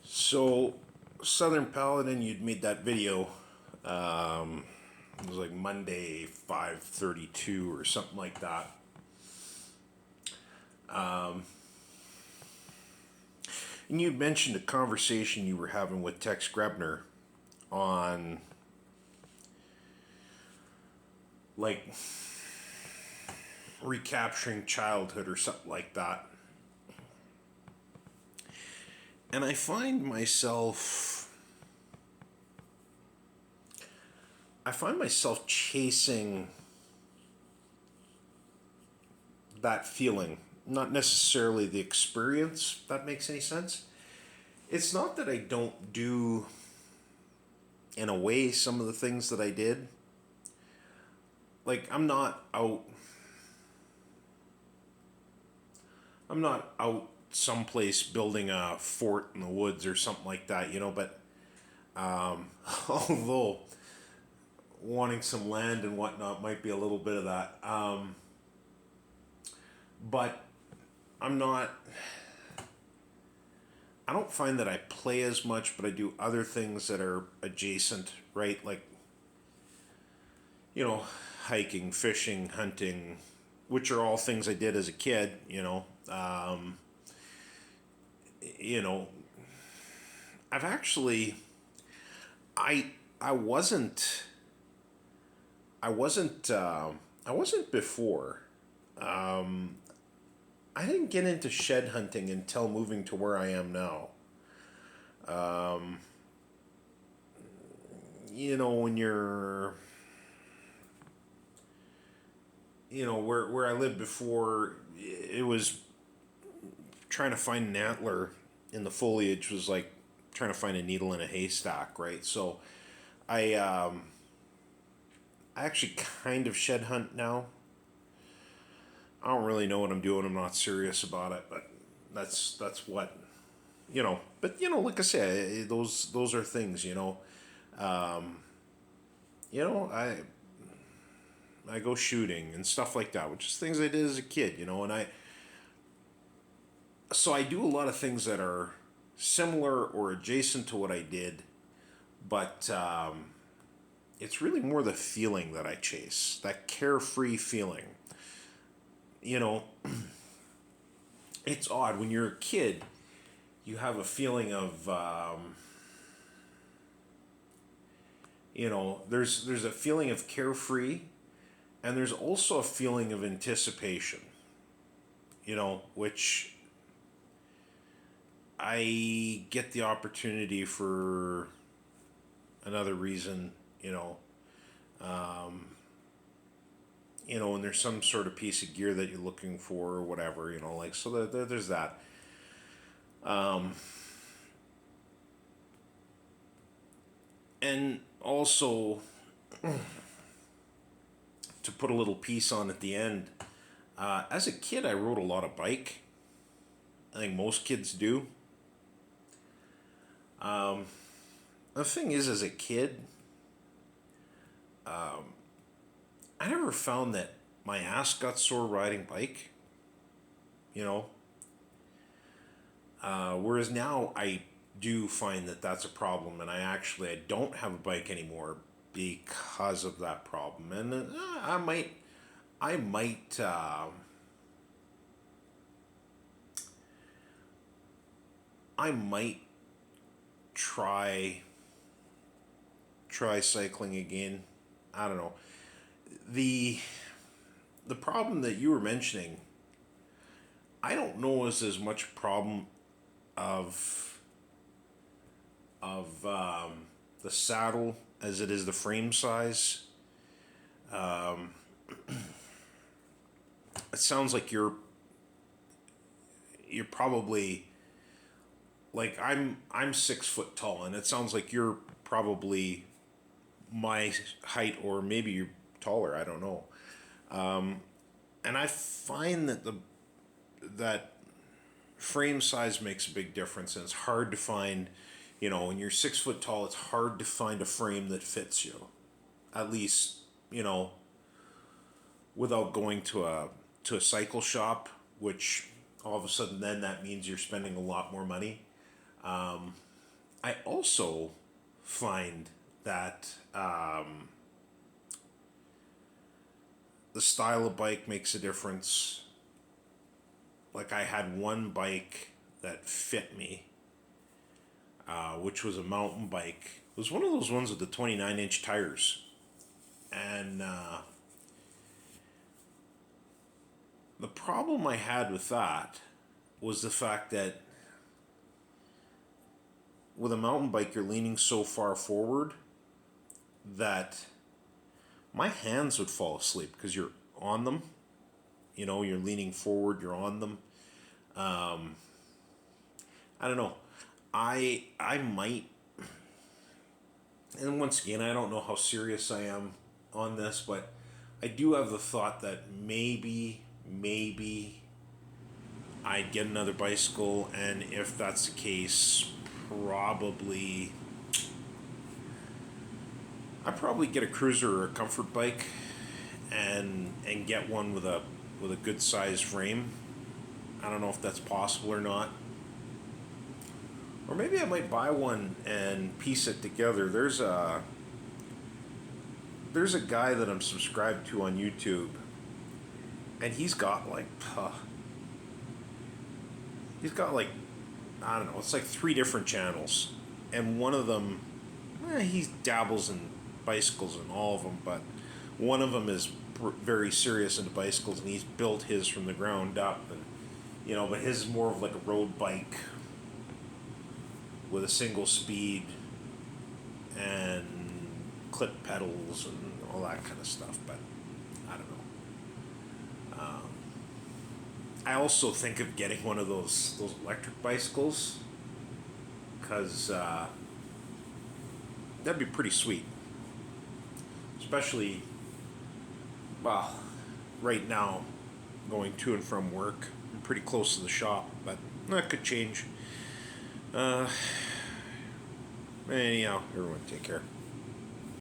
So, Southern Paladin, you'd made that video. It was like Monday, 5:32 or something like that. And you mentioned a conversation you were having with Tex Grebner on like recapturing childhood or something like that. And I find myself chasing that feeling, not necessarily the experience, if that makes any sense. It's not that I don't do, in a way, some of the things that I did. Like, I'm not out someplace building a fort in the woods or something like that, but although wanting some land and whatnot might be a little bit of that. But I'm not, I don't find that I play as much, but I do other things that are adjacent, right? Like, you know, hiking, fishing, hunting, which are all things I did as a kid. You know, I've actually, I, I wasn't, I wasn't, I wasn't before. I didn't get into shed hunting until moving to where I am now. When where I lived before, it was trying to find an antler in the foliage was like trying to find a needle in a haystack, right? So I actually kind of shed hunt now. I don't really know what I'm doing. I'm not serious about it, but that's what But like I say, those are things. Um, I go shooting and stuff like that, which is things I did as a kid. And I do a lot of things that are similar or adjacent to what I did, but it's really more the feeling that I chase, that carefree feeling. You know, it's odd when you're a kid. You have a feeling of there's a feeling of carefree, and there's also a feeling of anticipation. Which I get the opportunity for another reason. Um, and there's some sort of piece of gear that you're looking for or whatever. Like so. There's that. Um, and also to put a little piece on at the end. As a kid, I rode a lot of bike. I think most kids do. Um, the thing is, as a kid, I never found that my ass got sore riding bike. You know, whereas now I do find that that's a problem, and I don't have a bike anymore because of that problem. And I might, I might try cycling again. I don't know. The the problem that you were mentioning, I don't know is as much a problem of the saddle as it is the frame size. Um, it sounds like you're probably like I'm 6 foot tall, and it sounds like you're probably my height, or maybe you're taller. I don't know. Um, and I find that frame size makes a big difference, and it's hard to find. When you're 6 foot tall, it's hard to find a frame that fits you. At least, you know, without going to a cycle shop, which all of a sudden then that means you're spending a lot more money. I also find that the style of bike makes a difference. Like I had one bike that fit me, which was a mountain bike. It was one of those ones with the 29-inch tires. And the problem I had with that was the fact that with a mountain bike, you're leaning so far forward that my hands would fall asleep because you're on them. You know, you're leaning forward, you're on them. I don't know. I might, and once again, I don't know how serious I am on this, but I do have the thought that maybe I'd get another bicycle, and if that's the case, probably I'd probably get a cruiser or a comfort bike, and get one with a good sized frame. I don't know if that's possible or not. Or maybe I might buy one and piece it together. There's a guy that I'm subscribed to on YouTube, and he's got like I don't know, it's like three different channels, and one of them, he dabbles in bicycles in all of them, but one of them is very serious into bicycles, and he's built his from the ground up, and but his is more of like a road bike with a single speed and clip pedals and all that kind of stuff. But I don't know. I also think of getting one of those electric bicycles because that'd be pretty sweet. Especially, well, right now, going to and from work. I'm pretty close to the shop, but that could change. Anyhow, everyone take care.